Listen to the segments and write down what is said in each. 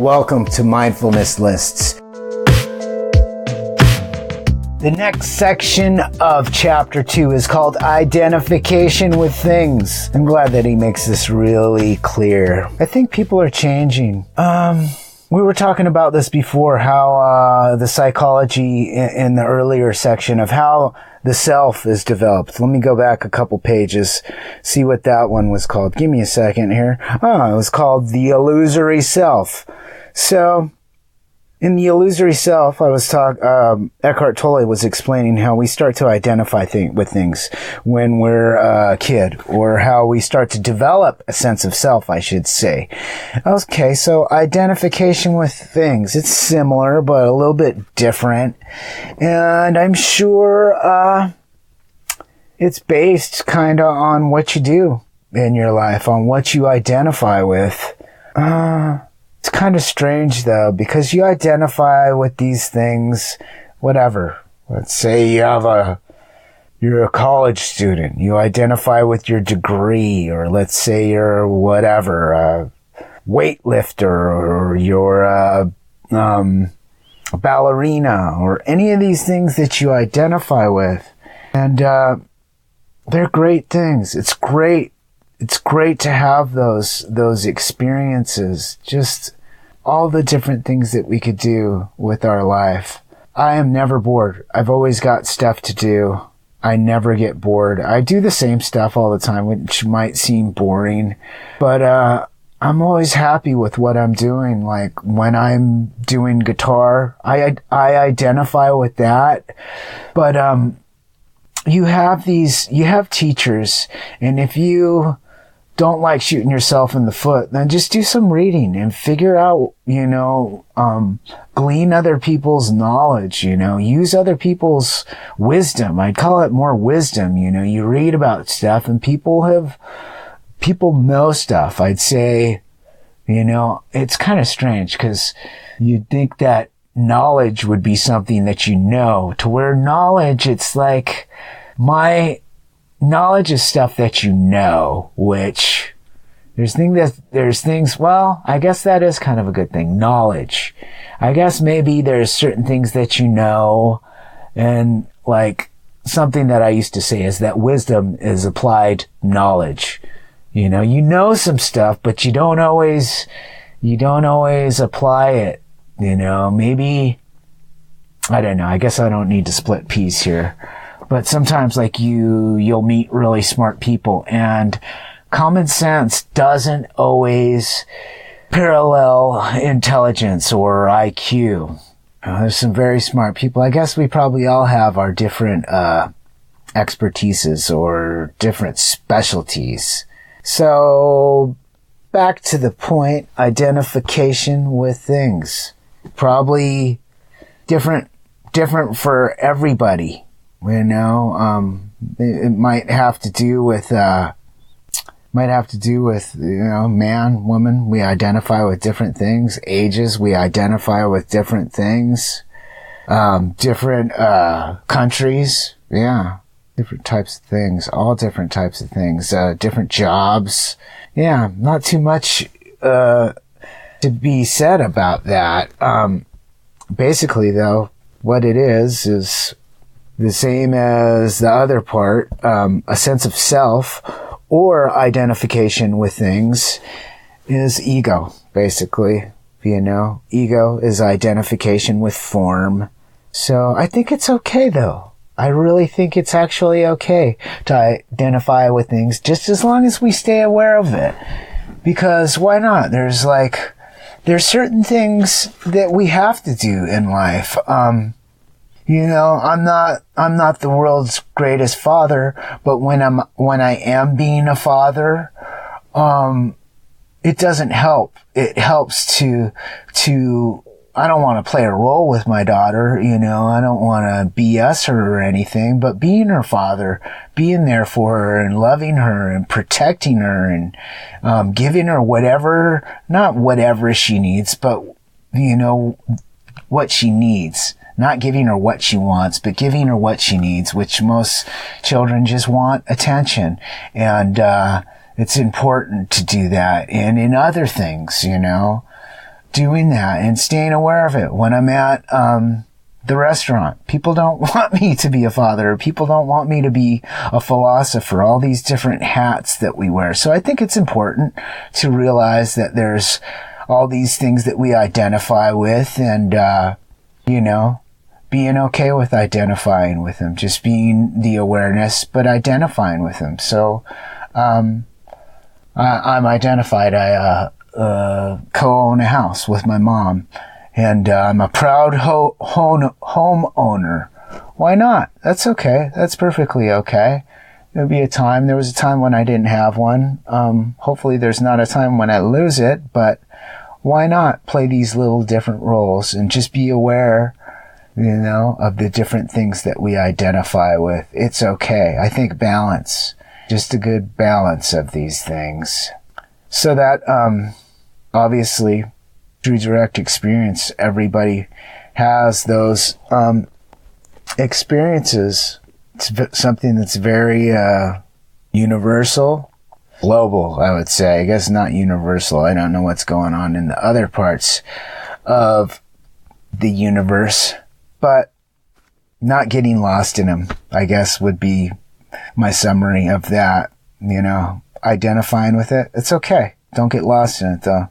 Welcome to Mindfulness Lists. The next section of Chapter 2 is called Identification with Things. I'm glad that he makes this really clear. I think people are changing. We were talking about this before, how the psychology in the earlier section of how the self is developed. Let me go back a couple pages, see what that one was called. Give me a second here. It was called The Illusory Self. So, in The Illusory Self, Eckhart Tolle was explaining how we start to identify with things when we're a kid, or how we start to develop a sense of self, I should say. Okay, so identification with things. It's similar, but a little bit different. And I'm sure it's based kind of on what you do in your life, on what you identify with. It's kind of strange, though, because you identify with these things, whatever. Let's say you're a college student. You identify with your degree, or let's say you're whatever, a weightlifter, or you're a ballerina, or any of these things that you identify with. And they're great things. It's great to have those experiences, just all the different things that we could do with our life. I am never bored. I've always got stuff to do. I never get bored. I do the same stuff all the time, which might seem boring, but I'm always happy with what I'm doing. Like when I'm doing guitar, I identify with that. But you have teachers, and if you don't like shooting yourself in the foot, then just do some reading and figure out, glean other people's knowledge, use other people's wisdom. I'd call it more wisdom. You read about stuff and people know stuff. I'd say, it's kind of strange because you'd think that knowledge would be something that to where knowledge, it's like knowledge is stuff that which there's things, well, I guess that is kind of a good thing. Knowledge. I guess maybe there's certain things that and like something that I used to say is that wisdom is applied knowledge. Some stuff, but you don't always apply it. Maybe, I don't know. I guess I don't need to split peas here. But sometimes like you'll meet really smart people, and common sense doesn't always parallel intelligence or IQ. There's some very smart people. I guess we probably all have our different expertises or different specialties. So back to the point, identification with things. Probably different for everybody. It might have to do with man, woman. We identify with different things. Ages, we identify with different things. Different countries, different types of things. All different types of things. Different jobs. Not too much to be said about that. Basically, though, what it is the same as the other part, a sense of self or identification with things is ego, basically. Ego is identification with form. So I think it's okay, though. I really think it's actually okay to identify with things, just as long as we stay aware of it. Because why not? There's certain things that we have to do in life. I'm not the world's greatest father, but when I am being a father, it doesn't help. It helps to I don't want to play a role with my daughter, I don't want to BS her or anything, but being her father, being there for her and loving her and protecting her and, giving her not whatever she needs, but, what she needs. Not giving her what she wants, but giving her what she needs, which most children just want attention. And, it's important to do that. And in other things, doing that and staying aware of it. When I'm at the restaurant, people don't want me to be a father. People don't want me to be a philosopher, all these different hats that we wear. So I think it's important to realize that there's all these things that we identify with, and, being okay with identifying with them, just being the awareness, but identifying with them. So, I'm identified. I co-own a house with my mom, and I'm a proud homeowner. Why not? That's okay. That's perfectly okay. There was a time when I didn't have one. Hopefully there's not a time when I lose it, but why not play these little different roles and just be aware, of the different things that we identify with. It's okay. I think balance, just a good balance of these things. So that, obviously, through direct experience, everybody has those experiences. It's something that's very universal, global, I would say. I guess not universal. I don't know what's going on in the other parts of the universe, but not getting lost in them, I guess, would be my summary of that. Identifying with it. It's okay. Don't get lost in it, though.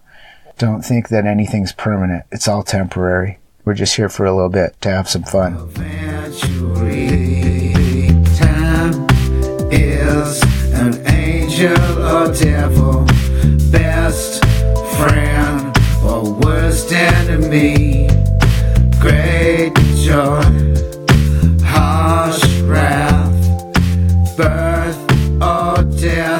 Don't think that anything's permanent. It's all temporary. We're just here for a little bit to have some fun. Eventually, time is an angel or devil, best friend or worst enemy, great joy, harsh wrath, birth or death.